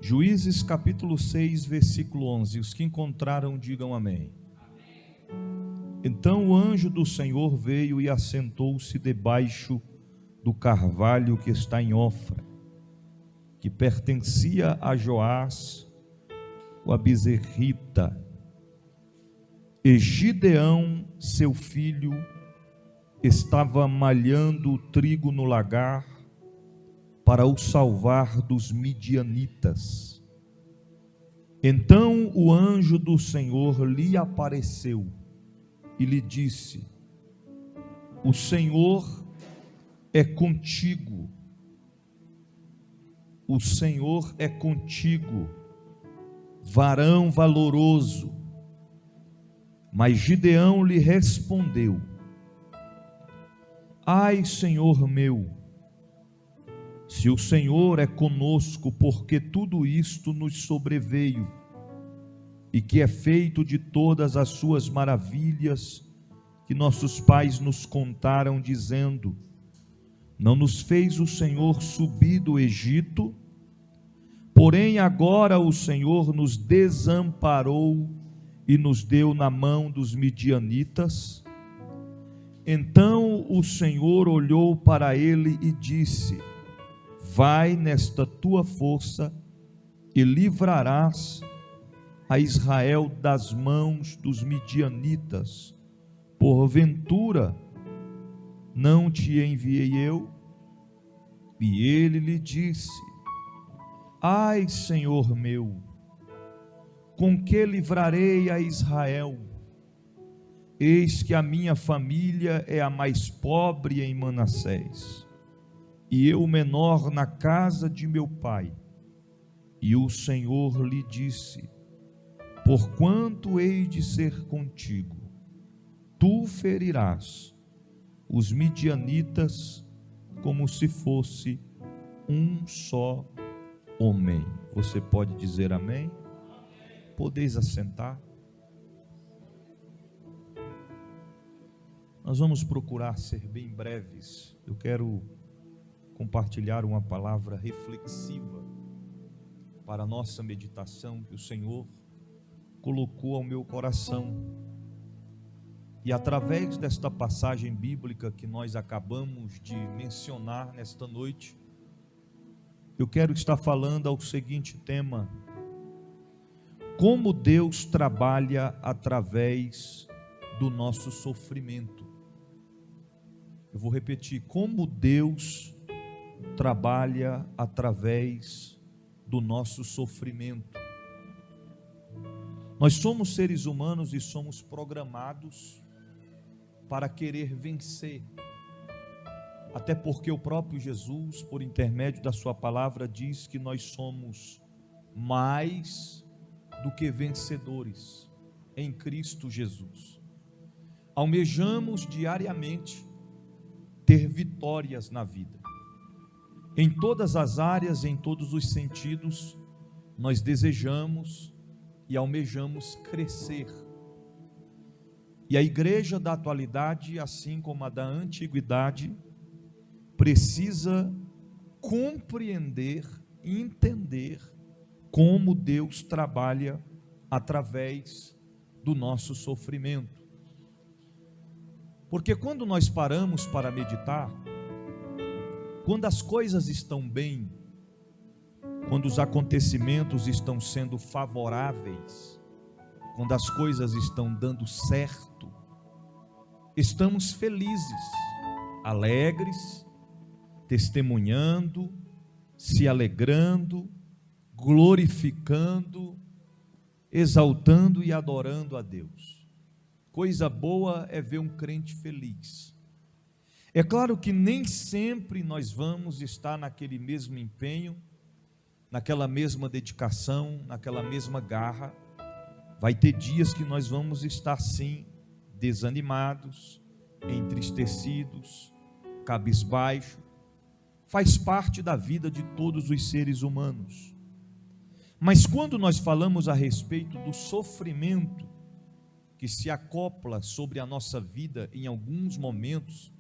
Juízes capítulo 6, versículo 11. Os que encontraram, digam amém. Então o anjo do Senhor veio e assentou-se debaixo do carvalho que está em Ofra, que pertencia a Joás, o abizerrita. E Gideão, seu filho, estava malhando o trigo no lagar para o salvar dos midianitas. Então o anjo do Senhor lhe apareceu e lhe disse: o Senhor é contigo, o Senhor é contigo, varão valoroso. Mas Gideão lhe respondeu: ai, Senhor meu, se o Senhor é conosco, porque tudo isto nos sobreveio, e que é feito de todas as suas maravilhas que nossos pais nos contaram, dizendo: não nos fez o Senhor subir do Egito? Porém agora o Senhor nos desamparou e nos deu na mão dos midianitas. Então o Senhor olhou para ele e disse: vai nesta tua força e livrarás a Israel das mãos dos midianitas. Porventura não te enviei eu? E ele lhe disse: ai, Senhor meu, com que livrarei a Israel? Eis que a minha família é a mais pobre em Manassés, e eu o menor na casa de meu pai. E o Senhor lhe disse: porquanto hei de ser contigo, tu ferirás os midianitas como se fosse um só homem. Você pode dizer amém? Podeis assentar. Nós vamos procurar ser bem breves. Eu quero compartilhar uma palavra reflexiva para a nossa meditação que o Senhor colocou ao meu coração. E através desta passagem bíblica que nós acabamos de mencionar nesta noite, eu quero estar falando ao seguinte tema: como Deus trabalha através do nosso sofrimento. Eu vou repetir: como Deus trabalha através do nosso sofrimento. Nós somos seres humanos e somos programados para querer vencer, até porque o próprio Jesus, por intermédio da sua palavra, diz que nós somos mais do que vencedores em Cristo Jesus. Almejamos diariamente ter vitórias na vida, em todas as áreas, em todos os sentidos. Nós desejamos e almejamos crescer. E a igreja da atualidade, assim como a da antiguidade, precisa compreender, entender como Deus trabalha através do nosso sofrimento. Porque quando nós paramos para meditar, quando as coisas estão bem, quando os acontecimentos estão sendo favoráveis, quando as coisas estão dando certo, estamos felizes, alegres, testemunhando, se alegrando, glorificando, exaltando e adorando a Deus. Coisa boa é ver um crente feliz. É claro que nem sempre nós vamos estar naquele mesmo empenho, naquela mesma dedicação, naquela mesma garra. Vai ter dias que nós vamos estar sim, desanimados, entristecidos, cabisbaixo. Faz parte da vida de todos os seres humanos. Mas quando nós falamos a respeito do sofrimento que se acopla sobre a nossa vida em alguns momentos,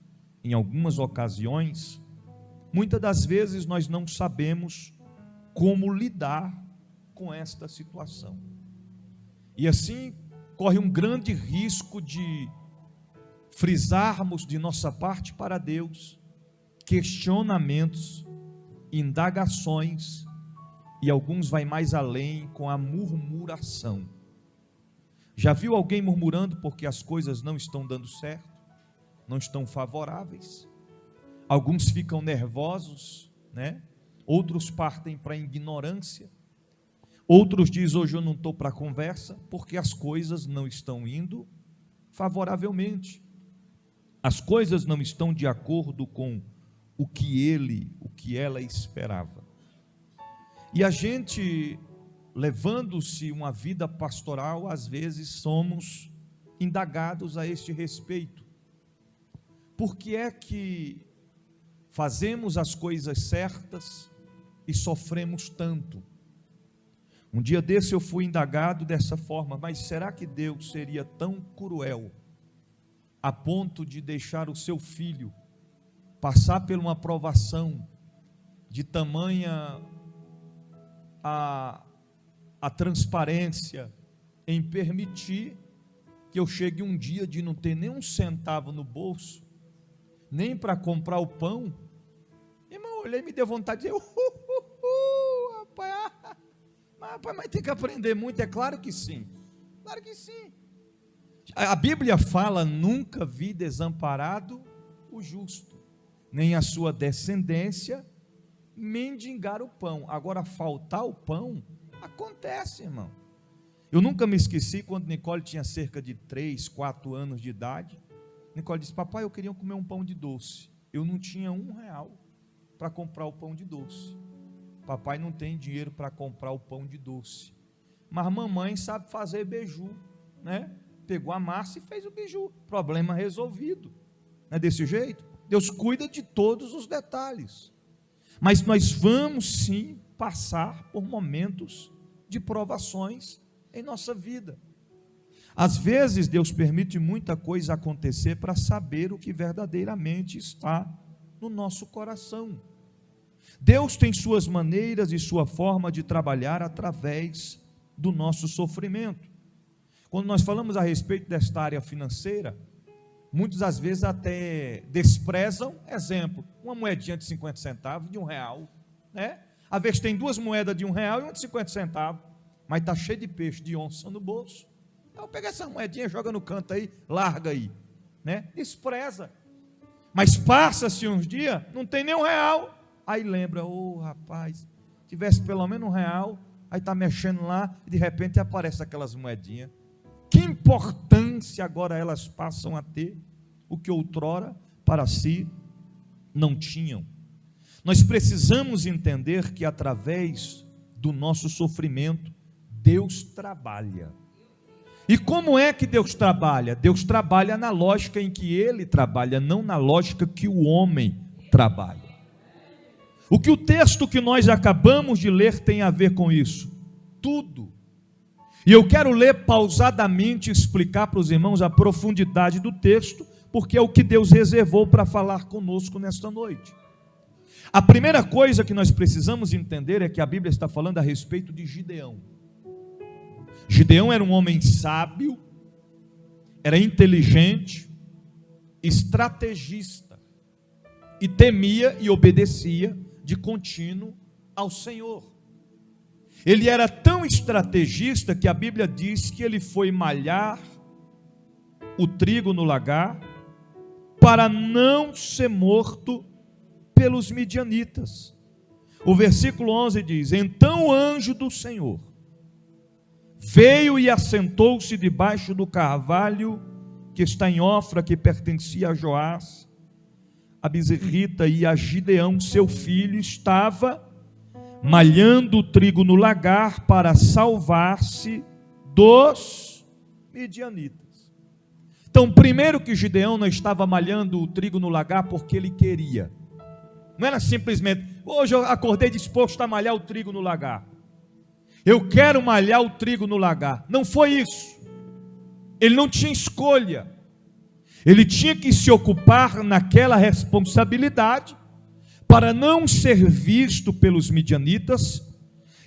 em algumas ocasiões, muitas das vezes nós não sabemos como lidar com esta situação. E assim corre um grande risco de frisarmos de nossa parte para Deus questionamentos, indagações, e alguns vai mais além com a murmuração. Já viu alguém murmurando porque as coisas não estão dando certo, não estão favoráveis? Alguns ficam nervosos, né? Outros partem para a ignorância. Outros dizem: hoje eu não estou para conversa, porque as coisas não estão indo favoravelmente. As coisas não estão de acordo com o que ela esperava. E a gente, levando-se uma vida pastoral, às vezes somos indagados a este respeito. Por que é que fazemos as coisas certas e sofremos tanto? Um dia desse eu fui indagado dessa forma: mas será que Deus seria tão cruel a ponto de deixar o seu filho passar por uma provação de tamanha a transparência em permitir que eu chegue um dia de não ter nem um centavo no bolso, nem para comprar o pão? Irmão, eu olhei e me deu vontade de dizer: rapaz, mas tem que aprender muito. É claro que sim, claro que sim. A Bíblia fala: nunca vi desamparado o justo, nem a sua descendência mendigar o pão. Agora, faltar o pão acontece, irmão. Eu nunca me esqueci quando Nicole tinha cerca de 3, 4 anos de idade. Nicole disse: papai, eu queria comer um pão de doce. Eu não tinha R$1 para comprar o pão de doce. Papai não tem dinheiro para comprar o pão de doce, mas mamãe sabe fazer beiju, né? Pegou a massa e fez o beiju. Problema resolvido. Não é desse jeito? Deus cuida de todos os detalhes. Mas nós vamos sim passar por momentos de provações em nossa vida. Às vezes Deus permite muita coisa acontecer para saber o que verdadeiramente está no nosso coração. Deus tem suas maneiras e sua forma de trabalhar através do nosso sofrimento. Quando nós falamos a respeito desta área financeira, muitos às vezes até desprezam, exemplo, uma moedinha de 50 centavos, de R$1, né? Às vezes tem 2 moedas de R$1 e uma de 50 centavos, mas está cheio de peixe, de onça no bolso. Então pega essa moedinha, joga no canto aí, larga aí, né? Despreza. Mas passa-se uns dias, não tem nem R$1, aí lembra: rapaz, tivesse pelo menos R$1, aí está mexendo lá, e de repente aparece aquelas moedinhas. Que importância agora elas passam a ter, o que outrora para si não tinham. Nós precisamos entender que através do nosso sofrimento, Deus trabalha. E como é que Deus trabalha? Deus trabalha na lógica em que Ele trabalha, não na lógica que o homem trabalha. O que o texto que nós acabamos de ler tem a ver com isso? Tudo. E eu quero ler pausadamente e explicar para os irmãos a profundidade do texto, porque é o que Deus reservou para falar conosco nesta noite. A primeira coisa que nós precisamos entender é que a Bíblia está falando a respeito de Gideão. Gideão era um homem sábio, era inteligente, estrategista, e temia e obedecia de contínuo ao Senhor. Ele era tão estrategista que a Bíblia diz que ele foi malhar o trigo no lagar para não ser morto pelos midianitas. O versículo 11 diz: então o anjo do Senhor veio e assentou-se debaixo do carvalho que está em Ofra, que pertencia a Joás, a Bizerrita, e a Gideão, seu filho, estava malhando o trigo no lagar para salvar-se dos midianitas. Então, primeiro que Gideão não estava malhando o trigo no lagar porque ele queria. Não era simplesmente: hoje eu acordei disposto a malhar o trigo no lagar. Eu quero malhar o trigo no lagar. Não foi isso. Ele não tinha escolha. Ele tinha que se ocupar naquela responsabilidade para não ser visto pelos midianitas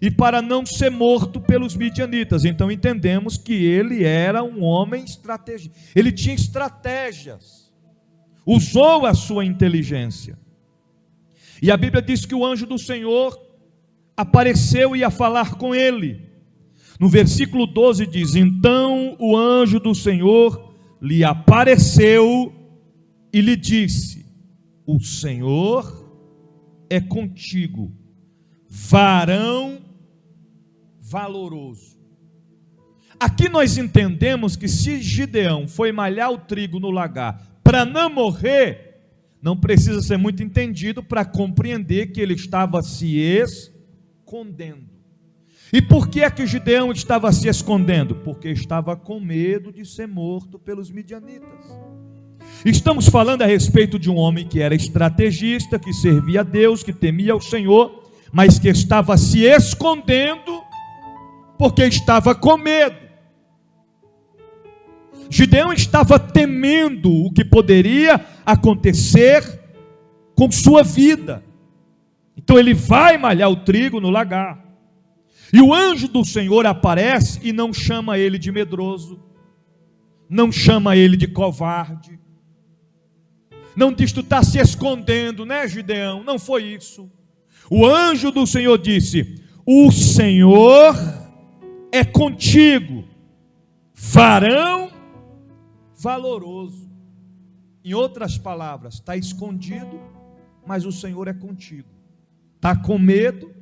e para não ser morto pelos midianitas. Então entendemos que ele era um homem estrategista. Ele tinha estratégias, usou a sua inteligência. E a Bíblia diz que o anjo do Senhor apareceu e ia falar com ele. No versículo 12 diz: então o anjo do Senhor lhe apareceu e lhe disse: o Senhor é contigo, varão valoroso. Aqui nós entendemos que se Gideão foi malhar o trigo no lagar para não morrer, não precisa ser muito entendido para compreender que ele estava se escondendo. E por que é que Gideão estava se escondendo? Porque estava com medo de ser morto pelos midianitas. Estamos falando a respeito de um homem que era estrategista, que servia a Deus, que temia o Senhor, mas que estava se escondendo porque estava com medo. Gideão estava temendo o que poderia acontecer com sua vida. Então ele vai malhar o trigo no lagar. E o anjo do Senhor aparece e não chama ele de medroso, não chama ele de covarde, não diz: tu está se escondendo, né, Gideão? Não foi isso. O anjo do Senhor disse: o Senhor é contigo, varão valoroso. Em outras palavras, está escondido, mas o Senhor é contigo. Está com medo,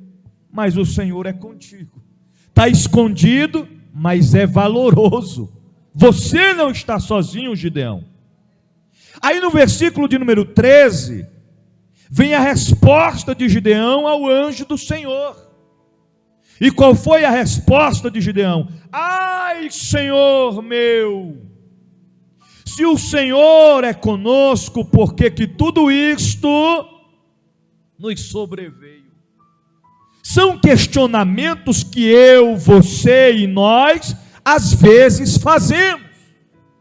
mas o Senhor é contigo. Está escondido, mas é valoroso. Você não está sozinho, Gideão. Aí no versículo de número 13, vem a resposta de Gideão ao anjo do Senhor. E qual foi a resposta de Gideão? Ai, Senhor meu, se o Senhor é conosco, por que que tudo isto nos sobreveio? São questionamentos que eu, você e nós, às vezes fazemos.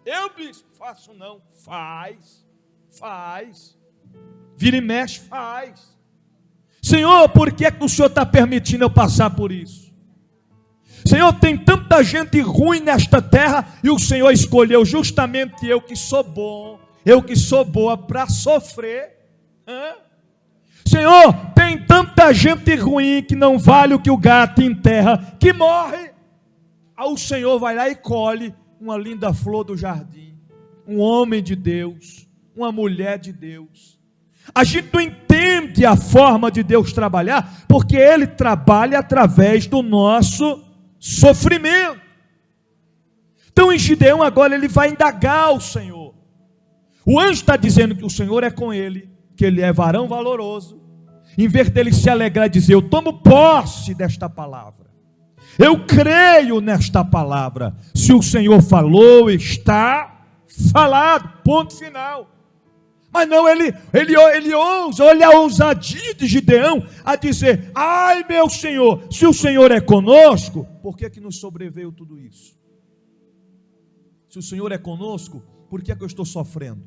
Eu, bispo, faço não. Faz. Vira e mexe, faz. Senhor, por que é que o Senhor está permitindo eu passar por isso? Senhor, tem tanta gente ruim nesta terra e o Senhor escolheu justamente eu que sou bom, eu que sou boa para sofrer. Senhor, tem tanta gente ruim que não vale o que o gato enterra, que morre. Aí o Senhor vai lá e colhe uma linda flor do jardim, um homem de Deus, uma mulher de Deus. A gente não entende a forma de Deus trabalhar, porque Ele trabalha através do nosso sofrimento. Então em Gideão agora ele vai indagar o Senhor. O anjo está dizendo que o Senhor é com ele, que ele é varão valoroso. Em vez dele se alegrar e dizer: eu tomo posse desta palavra, eu creio nesta palavra, se o Senhor falou, está falado, ponto final. Mas não, ele ousa, olha a ousadia de Gideão a dizer: ai meu Senhor, se o Senhor é conosco, por que que nos sobreveio tudo isso? Se o Senhor é conosco, por que que eu estou sofrendo?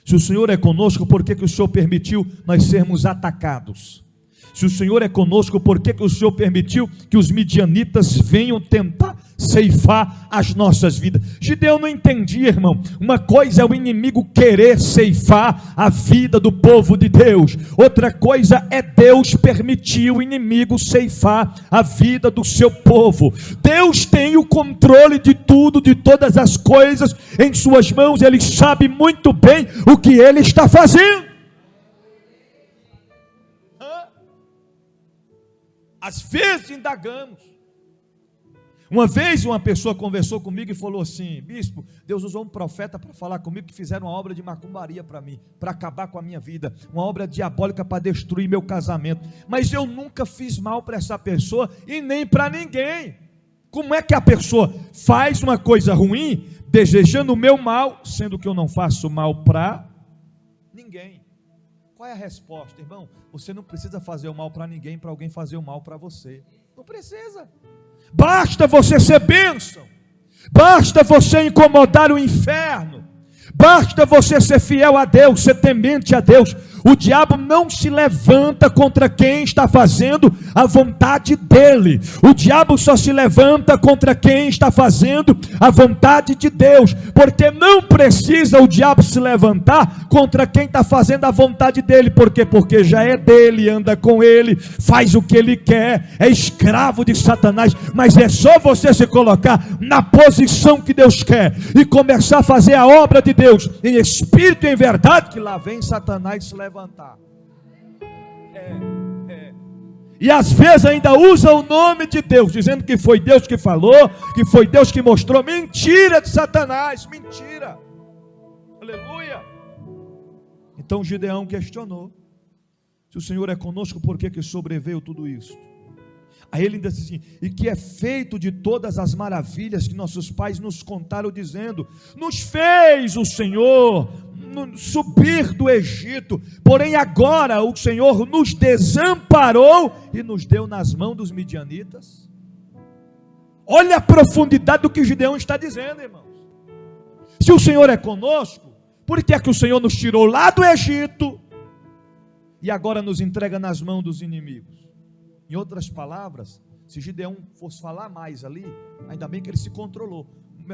Se o Senhor é conosco, por que que o Senhor permitiu nós sermos atacados? Se o Senhor é conosco, por que que o Senhor permitiu que os midianitas venham tentar ceifar as nossas vidas? Gideão não entendia, irmão. Uma coisa é o inimigo querer ceifar a vida do povo de Deus, outra coisa é Deus permitir o inimigo ceifar a vida do seu povo. Deus tem o controle de tudo, de todas as coisas em suas mãos. Ele sabe muito bem o que Ele está fazendo. Às vezes indagamos. Uma vez uma pessoa conversou comigo e falou assim: bispo, Deus usou um profeta para falar comigo que fizeram uma obra de macumbaria para mim, para acabar com a minha vida, uma obra diabólica para destruir meu casamento, mas eu nunca fiz mal para essa pessoa e nem para ninguém. Como é que a pessoa faz uma coisa ruim desejando o meu mal, sendo que eu não faço mal para ninguém? Qual é a resposta, irmão? Você não precisa fazer o mal para ninguém, para alguém fazer o mal para você. Não precisa. Basta você ser bênção. Basta você incomodar o inferno. Basta você ser fiel a Deus, ser temente a Deus. O diabo não se levanta contra quem está fazendo a vontade dele. O diabo só se levanta contra quem está fazendo a vontade de Deus, porque não precisa o diabo se levantar contra quem está fazendo a vontade dele. Por quê? Porque já é dele, anda com ele, faz o que ele quer, é escravo de Satanás. Mas é só você se colocar na posição que Deus quer e começar a fazer a obra de Deus em espírito e em verdade, que lá vem Satanás se levantar. E às vezes ainda usa o nome de Deus, dizendo que foi Deus que falou, que foi Deus que mostrou. Mentira de Satanás, mentira. Aleluia. Então Gideão questionou: se o Senhor é conosco, por que sobreveio tudo isso? Aí ele ainda disse assim: e que é feito de todas as maravilhas que nossos pais nos contaram, dizendo: nos fez o Senhor subir do Egito, porém agora o Senhor nos desamparou e nos deu nas mãos dos midianitas. Olha a profundidade do que Gideão está dizendo, irmãos. Se o Senhor é conosco, por que é que o Senhor nos tirou lá do Egito e agora nos entrega nas mãos dos inimigos? Em outras palavras, se Gideão fosse falar mais ali, ainda bem que ele se controlou,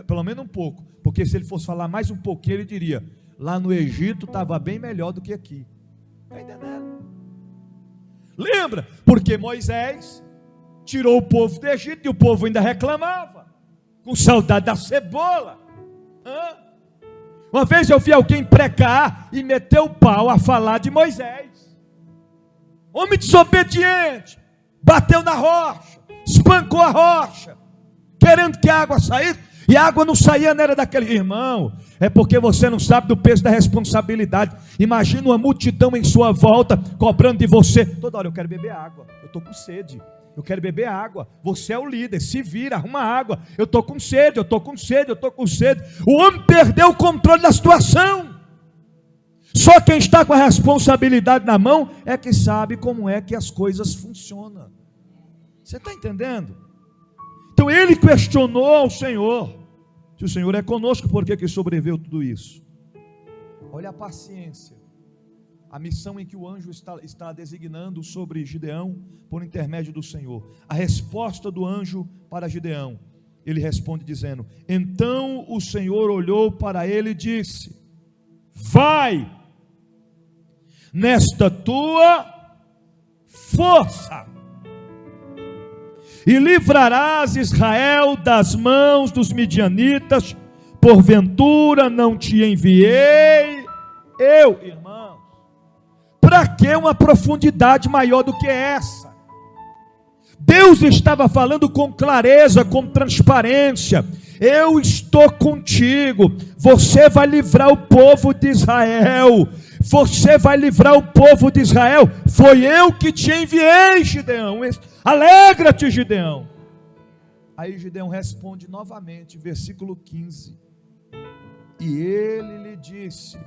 pelo menos um pouco, porque se ele fosse falar mais um pouquinho, ele diria: lá no Egito estava bem melhor do que aqui. Está entendendo? Lembra? Porque Moisés tirou o povo do Egito e o povo ainda reclamava, com saudade da cebola. Uma vez eu vi alguém pregar e meteu o pau a falar de Moisés. Homem desobediente, bateu na rocha, espancou a rocha, querendo que a água saísse, e a água não saía, não era daquele. Irmão, é porque você não sabe do peso da responsabilidade. Imagina uma multidão em sua volta, cobrando de você. Toda hora: eu quero beber água, eu estou com sede, eu quero beber água. Você é o líder, se vira, arruma água. Eu estou com sede, eu estou com sede, eu estou com sede. O homem perdeu o controle da situação. Só quem está com a responsabilidade na mão é que sabe como é que as coisas funcionam. Você está entendendo? Então ele questionou ao Senhor: se o Senhor é conosco, por que sobreveio tudo isso? Olha a paciência, a missão em que o anjo está designando sobre Gideão por intermédio do Senhor. A resposta do anjo para Gideão: ele responde dizendo: então o Senhor olhou para ele e disse: vai nesta tua força e livrarás Israel das mãos dos midianitas. Porventura não te enviei eu? Irmãos, para que uma profundidade maior do que essa? Deus estava falando com clareza, com transparência: eu estou contigo, você vai livrar o povo de Israel, você vai livrar o povo de Israel, foi eu que te enviei, Gideão. Alegra-te, Gideão. Aí Gideão responde novamente, versículo 15: e ele lhe disse: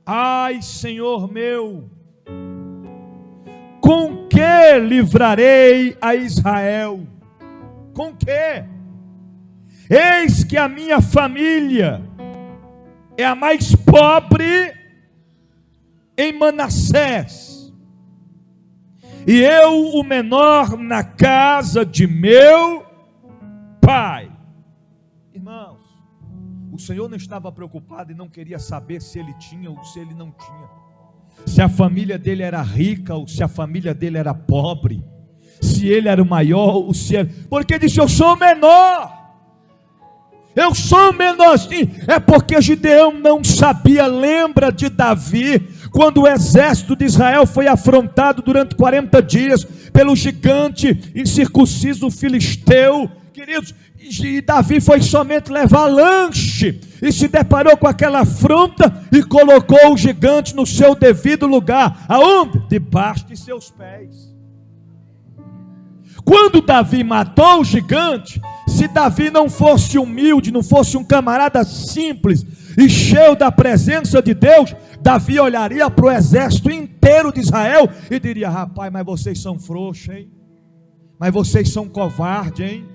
ai, Senhor meu, com que livrarei a Israel? Com que? Eis que a minha família é a mais pobre em Manassés, e eu o menor na casa de meu pai. Irmãos, o Senhor não estava preocupado e não queria saber se ele tinha ou se ele não tinha, se a família dele era rica ou se a família dele era pobre, se ele era o maior ou se ele... porque disse: eu sou o menor. Eu sou menorzinho. É porque Gideão não sabia. Lembra de Davi, quando o exército de Israel foi afrontado durante 40 dias pelo gigante incircunciso filisteu, queridos, e Davi foi somente levar lanche, e se deparou com aquela afronta, e colocou o gigante no seu devido lugar. Aonde? Debaixo de seus pés. Quando Davi matou o gigante, se Davi não fosse humilde, não fosse um camarada simples e cheio da presença de Deus, Davi olharia para o exército inteiro de Israel e diria: rapaz, mas vocês são frouxos, hein? Mas vocês são covardes, hein?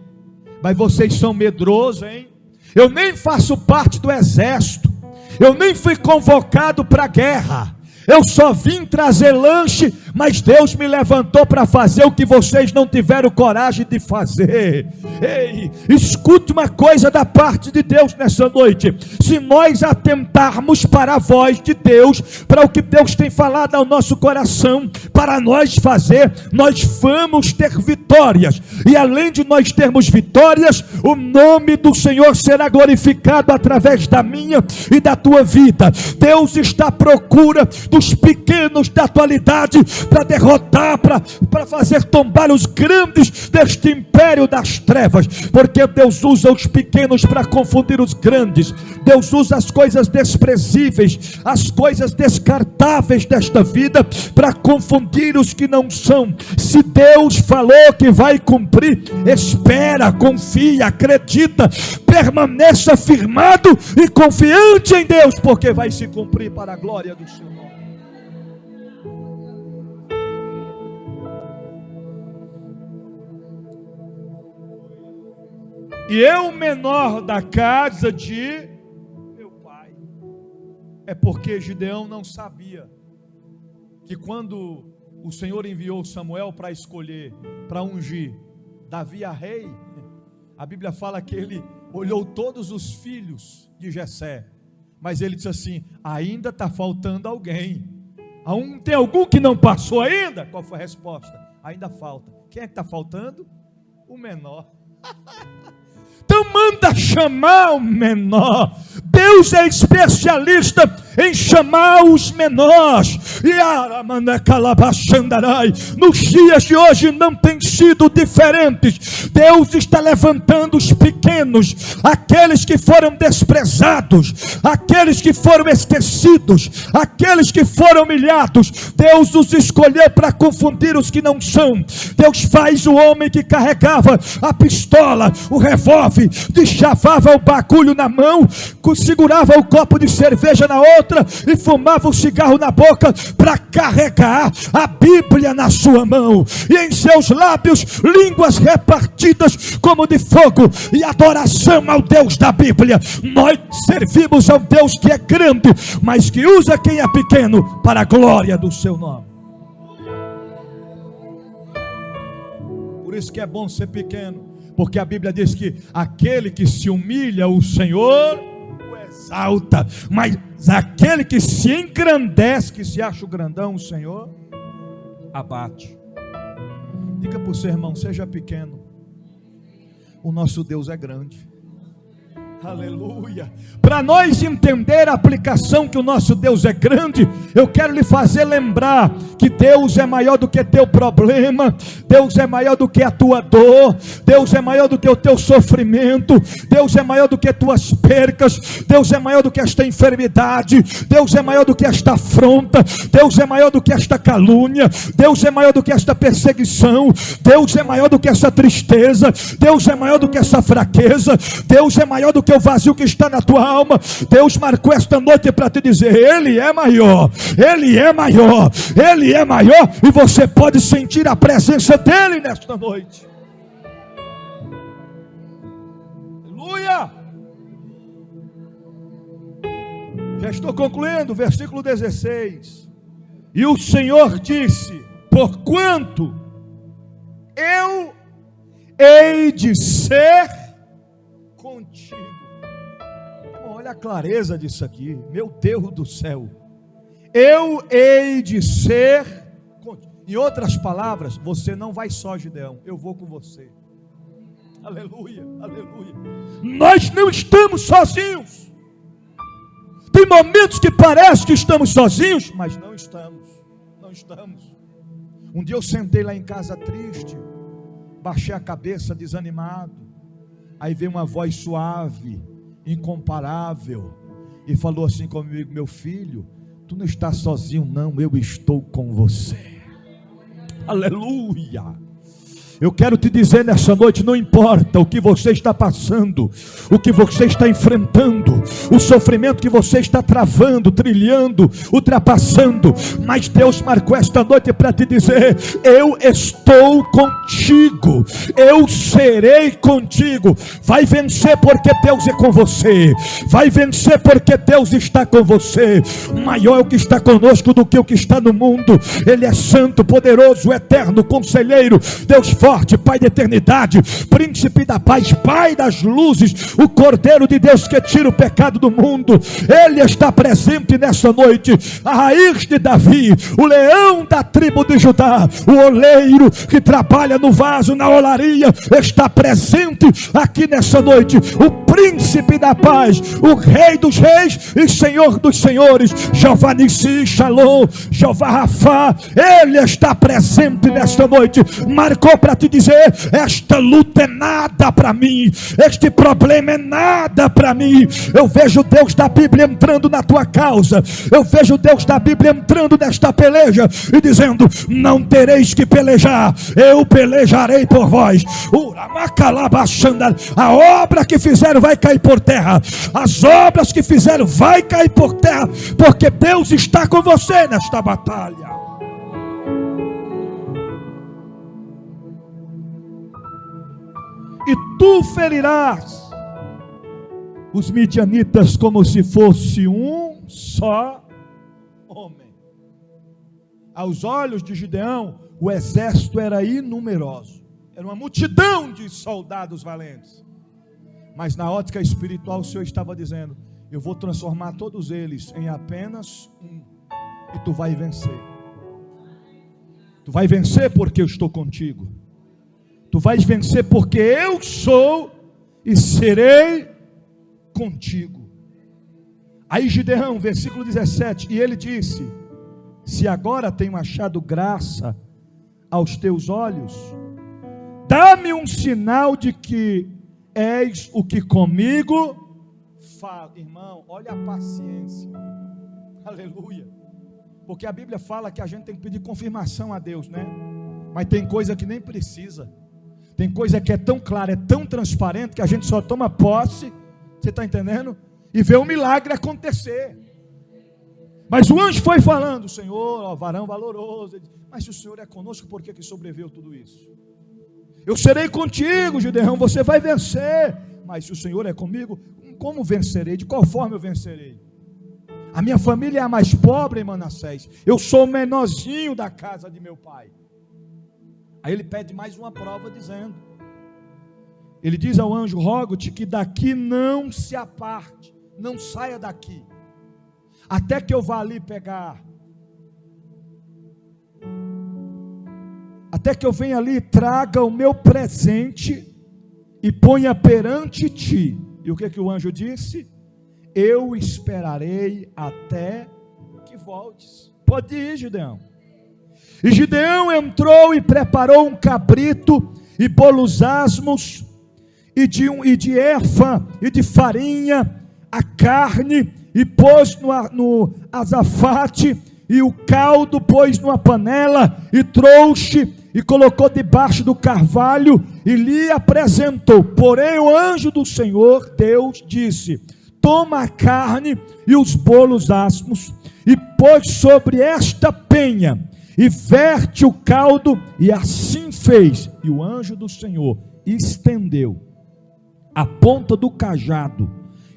Mas vocês são medrosos, hein? Eu nem faço parte do exército, eu nem fui convocado para a guerra, Eu só vim trazer lanche, mas Deus me levantou para fazer o que vocês não tiveram coragem de fazer. Ei, escute uma coisa da parte de Deus nessa noite. Se nós atentarmos para a voz de Deus, para o que Deus tem falado ao nosso coração, para nós fazer, nós vamos ter vitórias. E além de nós termos vitórias, o nome do Senhor será glorificado através da minha e da tua vida. Deus está à procura dos pequenos da atualidade para derrotar, para fazer tombar os grandes deste império das trevas, porque Deus usa os pequenos para confundir os grandes. Deus usa as coisas desprezíveis, as coisas descartáveis desta vida para confundir os que não são. Se Deus falou que vai cumprir, espera, confia, acredita, permaneça firmado e confiante em Deus, porque vai se cumprir para a glória do Senhor. E eu, menor da casa de meu pai. É porque Gideão não sabia que quando o Senhor enviou Samuel para escolher, para ungir Davi a rei, a Bíblia fala que ele olhou todos os filhos de Jessé, mas ele disse assim: ainda está faltando alguém. Tem algum que não passou ainda? Qual foi a resposta? Ainda falta. Quem é que está faltando? O menor. Então manda chamar o menor. Deus é especialista em chamar os menores. E nos dias de hoje não tem sido diferentes. Deus está levantando os pequenos, aqueles que foram desprezados, aqueles que foram esquecidos, aqueles que foram humilhados. Deus os escolheu para confundir os que não são. Deus faz o homem que carregava a pistola, o revólver, deschavava o bagulho na mão, segurava o copo de cerveja na outra e fumava o cigarro na boca, para carregar a Bíblia na sua mão, e em seus lábios línguas repartidas como de fogo, e adoração ao Deus da Bíblia. Nós servimos ao Deus que é grande, mas que usa quem é pequeno para a glória do seu nome. Por isso que é bom ser pequeno, porque a Bíblia diz que aquele que se humilha, o Senhor o exalta, mas aquele que se engrandece, que se acha o grandão, o Senhor abate. Diga para o seu irmão: seja pequeno, o nosso Deus é grande. Aleluia. Para nós entender a aplicação que o nosso Deus é grande, eu quero lhe fazer lembrar que Deus é maior do que teu problema, Deus é maior do que a tua dor, Deus é maior do que o teu sofrimento, Deus é maior do que tuas percas, Deus é maior do que esta enfermidade, Deus é maior do que esta afronta, Deus é maior do que esta calúnia, Deus é maior do que esta perseguição, Deus é maior do que essa tristeza, Deus é maior do que essa fraqueza, Deus é maior do que o vazio que está na tua alma. Deus marcou esta noite para te dizer: Ele é maior, Ele é maior, Ele é maior, e você pode sentir a presença dEle nesta noite. Aleluia. Já estou concluindo, versículo 16. E o Senhor disse: porquanto eu hei de ser contigo. Olha a clareza disso aqui, meu Deus do céu. Eu hei de ser contigo. Em outras palavras, você não vai só, Gideão, eu vou com você. Aleluia, aleluia. Nós não estamos sozinhos. Tem momentos que parece que estamos sozinhos, mas não estamos, não estamos. Um dia eu sentei lá em casa triste, baixei a cabeça desanimado, aí veio uma voz suave, incomparável, e falou assim comigo: meu filho, tu não estás sozinho não, eu estou com você. Aleluia. Eu quero te dizer nessa noite, não importa o que você está passando, o que você está enfrentando, o sofrimento que você está travando, trilhando, ultrapassando, mas Deus marcou esta noite para te dizer: eu estou contigo, eu serei contigo. Vai vencer porque Deus é com você, vai vencer porque Deus está com você. Maior é o que está conosco do que o que está no mundo. Ele é santo, poderoso, eterno, conselheiro, Deus forte, Pai da eternidade, príncipe da paz, Pai das luzes, o Cordeiro de Deus que tira o pecado do mundo. Ele está presente nessa noite, a raiz de Davi, o leão da tribo de Judá, o oleiro que trabalha no vaso, na olaria, está presente aqui nessa noite. O príncipe da paz, o rei dos reis e senhor dos senhores, Jeová Nissi, Shalom, Jeová Rafá, ele está presente nesta noite. Marcou para te dizer: esta luta é nada para mim, este problema é nada para mim. Eu vejo Deus da Bíblia entrando na tua causa, eu vejo Deus da Bíblia entrando nesta peleja e dizendo: não tereis que pelejar, eu pelejarei por vós. A obra que fizeram vai cair por terra, as obras que fizeram vai cair por terra, porque Deus está com você nesta batalha. E tu ferirás os midianitas como se fosse um só homem. Aos olhos de Gideão, o exército era inumeroso, era uma multidão de soldados valentes, mas na ótica espiritual o Senhor estava dizendo: eu vou transformar todos eles em apenas um, e tu vai vencer. Tu vai vencer porque eu estou contigo. Tu vais vencer porque eu sou e serei contigo. Aí Gideão, versículo 17, e ele disse: se agora tenho achado graça aos teus olhos, dá-me um sinal de que és o que comigo fala. Irmão, olha a paciência, aleluia, porque a Bíblia fala que a gente tem que pedir confirmação a Deus, né? Mas tem coisa que nem precisa. Tem coisa que é tão clara, é tão transparente, que a gente só toma posse, você está entendendo? E vê o milagre acontecer. Mas o anjo foi falando: Senhor, ó, varão valoroso. Mas se o Senhor é conosco, por que sobreviveu tudo isso? Eu serei contigo, Gideão, você vai vencer. Mas se o Senhor é comigo, como vencerei? De qual forma eu vencerei? A minha família é a mais pobre em Manassés, eu sou o menorzinho da casa de meu pai. Aí ele pede mais uma prova dizendo, ele diz ao anjo: rogo-te que daqui não se aparte, não saia daqui, até que eu vá ali pegar, até que eu venha ali e traga o meu presente e ponha perante ti. E o que o anjo disse? Eu esperarei até que voltes. Pode ir, Gideão. E Gideão entrou e preparou um cabrito e bolos asmos e de efa e de farinha a carne, e pôs no azafate, e o caldo pôs numa panela e trouxe e colocou debaixo do carvalho e lhe apresentou. Porém o anjo do Senhor Deus disse: toma a carne e os bolos asmos e pôs sobre esta penha e verte o caldo. E assim fez. E o anjo do Senhor estendeu a ponta do cajado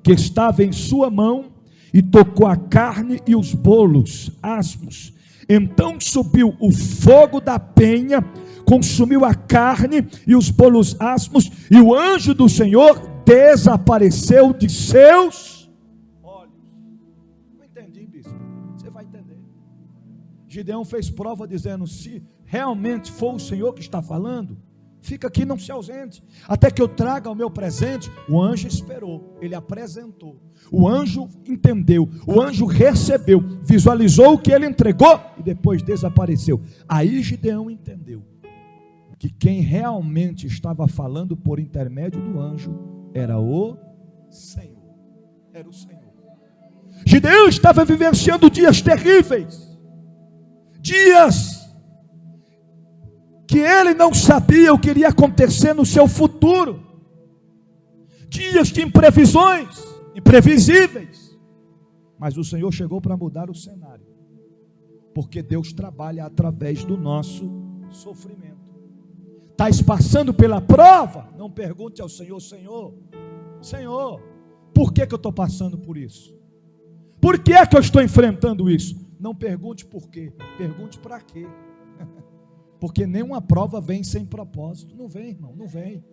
que estava em sua mão e tocou a carne e os bolos asmos. Então subiu o fogo da penha, consumiu a carne e os bolos asmos, e o anjo do Senhor desapareceu de seus olhos. Não entendi, bispo. Você vai entender. Gideão fez prova dizendo: se realmente for o Senhor que está falando, fica aqui, não se ausente, até que eu traga o meu presente. O anjo esperou, ele apresentou, o anjo entendeu, o anjo recebeu, visualizou o que ele entregou e depois desapareceu. Aí Gideão entendeu que quem realmente estava falando por intermédio do anjo era o Senhor. Era o Senhor. Gideão estava vivenciando dias terríveis, dias que ele não sabia o que iria acontecer no seu futuro. Dias de imprevisões, imprevisíveis. Mas o Senhor chegou para mudar o cenário. Porque Deus trabalha através do nosso sofrimento. Estás passando pela prova? Não pergunte ao Senhor: Senhor, por que eu estou passando por isso? Por que é que eu estou enfrentando isso? Não pergunte por quê, pergunte para quê. Porque nenhuma prova vem sem propósito. Não vem, irmão, não vem.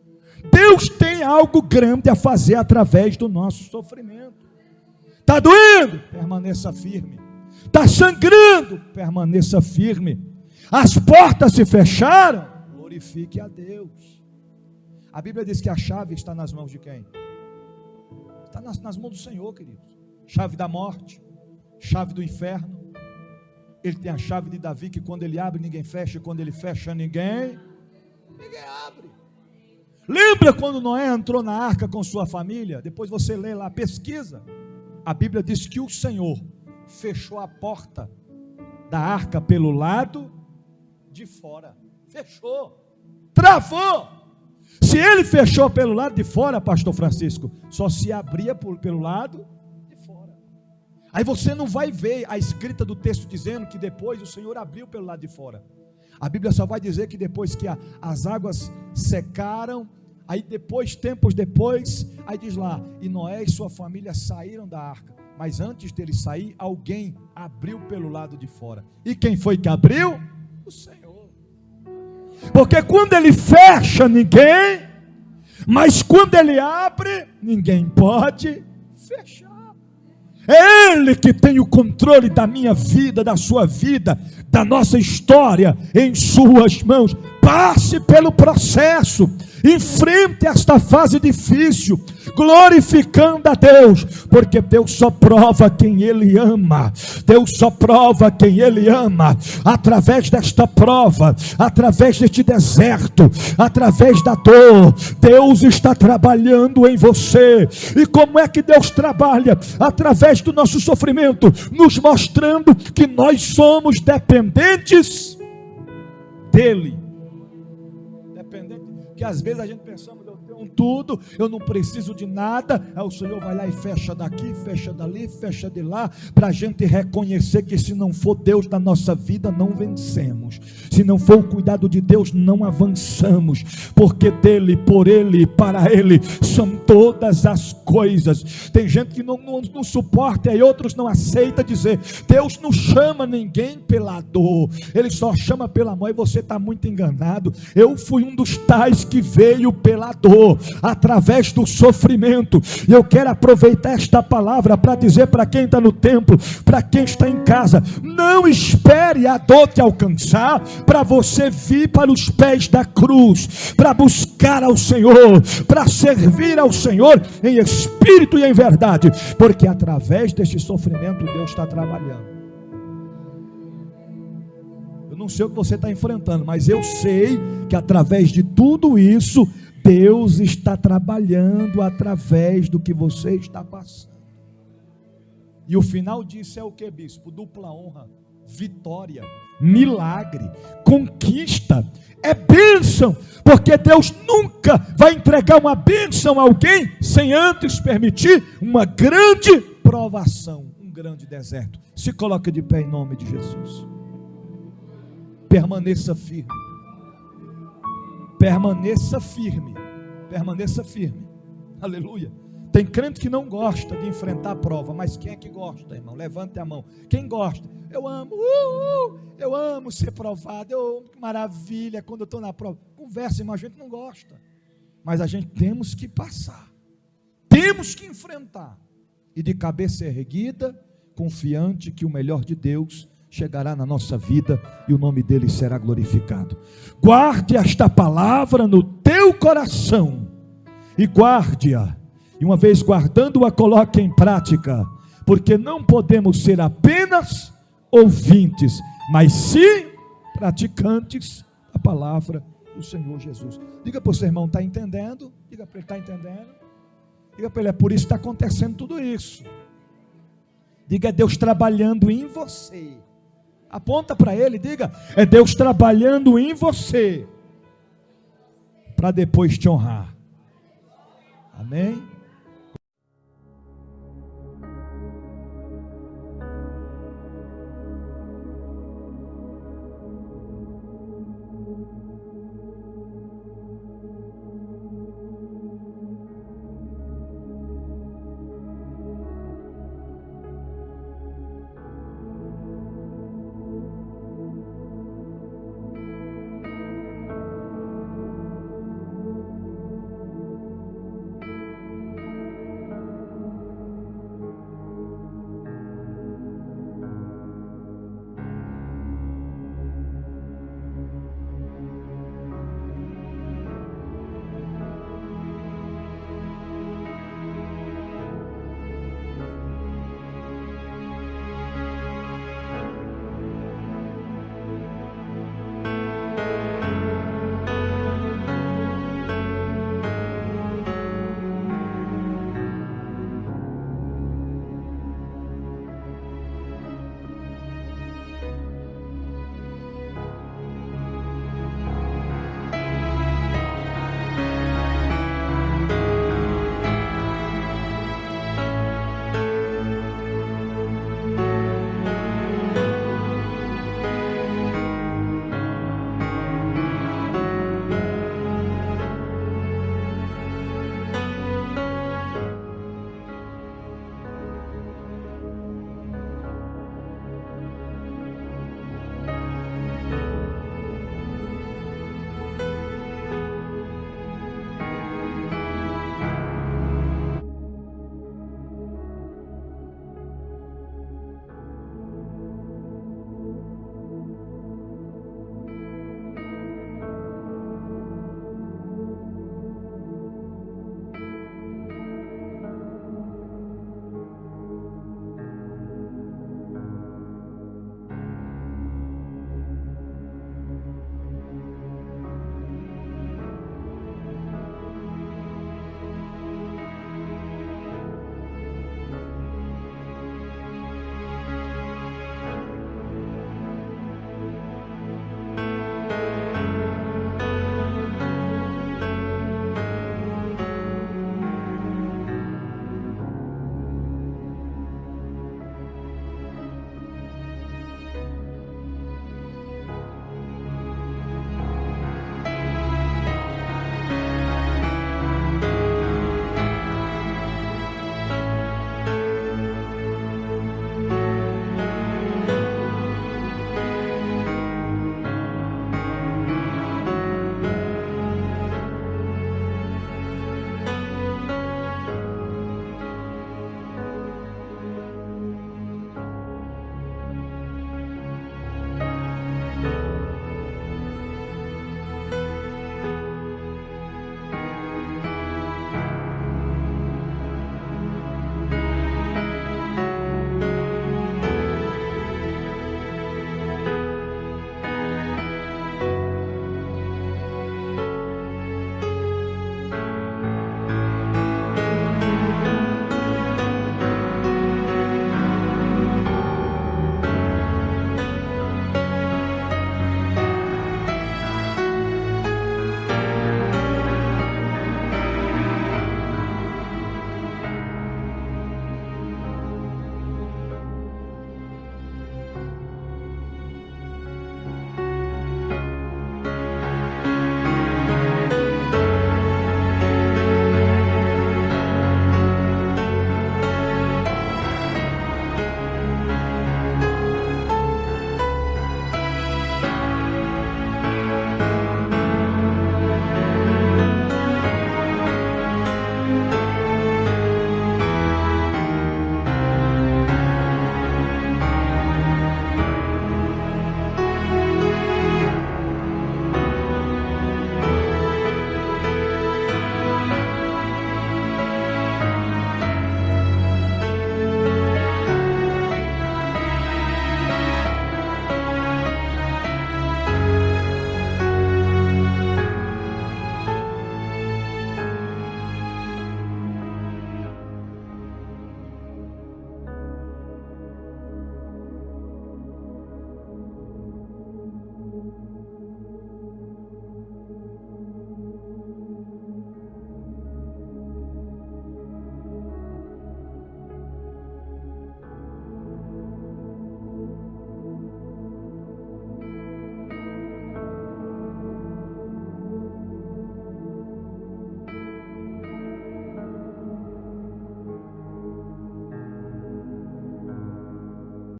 Deus tem algo grande a fazer através do nosso sofrimento. Está doendo? Permaneça firme. Está sangrando? Permaneça firme. As portas se fecharam? Glorifique a Deus. A Bíblia diz que a chave está nas mãos de quem? Está nas mãos do Senhor, queridos. Chave da morte, chave do inferno. Ele tem a chave de Davi, que quando ele abre, ninguém fecha, e quando ele fecha, ninguém abre. Lembra quando Noé entrou na arca com sua família? Depois você lê lá, pesquisa. A Bíblia diz que o Senhor fechou a porta da arca pelo lado de fora. Fechou, travou. Se ele fechou pelo lado de fora, pastor Francisco, só se abria pelo lado de fora. Aí você não vai ver a escrita do texto dizendo que depois o Senhor abriu pelo lado de fora. A Bíblia só vai dizer que depois que as águas secaram, aí depois, tempos depois, aí diz lá, e Noé e sua família saíram da arca. Mas antes dele sair, alguém abriu pelo lado de fora. E quem foi que abriu? O Senhor. Porque quando ele fecha, ninguém, mas quando ele abre, ninguém pode fechar. É Ele que tem o controle da minha vida, da sua vida, da nossa história em suas mãos. Passe pelo processo, enfrente esta fase difícil, glorificando a Deus, porque Deus só prova quem Ele ama. Deus só prova quem Ele ama. Através desta prova, através deste deserto, através da dor, Deus está trabalhando em você. E como é que Deus trabalha? Através do nosso sofrimento, nos mostrando que nós somos dependentes dEle. Que às vezes a gente pensamos, eu tenho tudo, eu não preciso de nada. Aí o Senhor vai lá e fecha daqui, fecha dali, fecha de lá, para a gente reconhecer que se não for Deus na nossa vida, não vencemos. Se não for o cuidado de Deus, não avançamos. Porque dele, por ele e para ele são todas as coisas. Tem gente que não suporta e outros não aceita dizer, Deus não chama ninguém pela dor, Ele só chama pelo amor. E você está muito enganado. Eu fui um dos tais que veio pela dor, através do sofrimento. E eu quero aproveitar esta palavra para dizer para quem está no templo, para quem está em casa: não espere a dor te alcançar para você vir para os pés da cruz, para buscar ao Senhor, para servir ao Senhor em espírito e em verdade, porque através deste sofrimento Deus está trabalhando. Eu não sei o que você está enfrentando, mas eu sei que através de tudo isso, Deus está trabalhando através do que você está passando. E o final disso é o que, bispo? Dupla honra, vitória, milagre, conquista, é bênção, porque Deus nunca vai entregar uma bênção a alguém sem antes permitir uma grande provação, um grande deserto. Se coloque de pé em nome de Jesus. Permaneça firme. Permaneça firme. Permaneça firme. Aleluia. Tem crente que não gosta de enfrentar a prova, mas quem é que gosta, irmão? Levante a mão. Quem gosta? Eu amo ser provado. Que maravilha quando eu estou na prova. Conversa, irmão, a gente não gosta, mas a gente temos que passar. Temos que enfrentar. E de cabeça erguida, confiante que o melhor de Deus chegará na nossa vida e o nome dele será glorificado. Guarde esta palavra no teu coração e guarde-a, e uma vez guardando-a, coloque em prática, porque não podemos ser apenas ouvintes, mas sim praticantes da palavra do Senhor Jesus. Diga para o seu irmão: está entendendo? Diga para ele: está entendendo? Diga para ele: é por isso que está acontecendo tudo isso. Diga: é Deus trabalhando em você Aponta para ele e diga: é Deus trabalhando em você, para depois te honrar. Amém?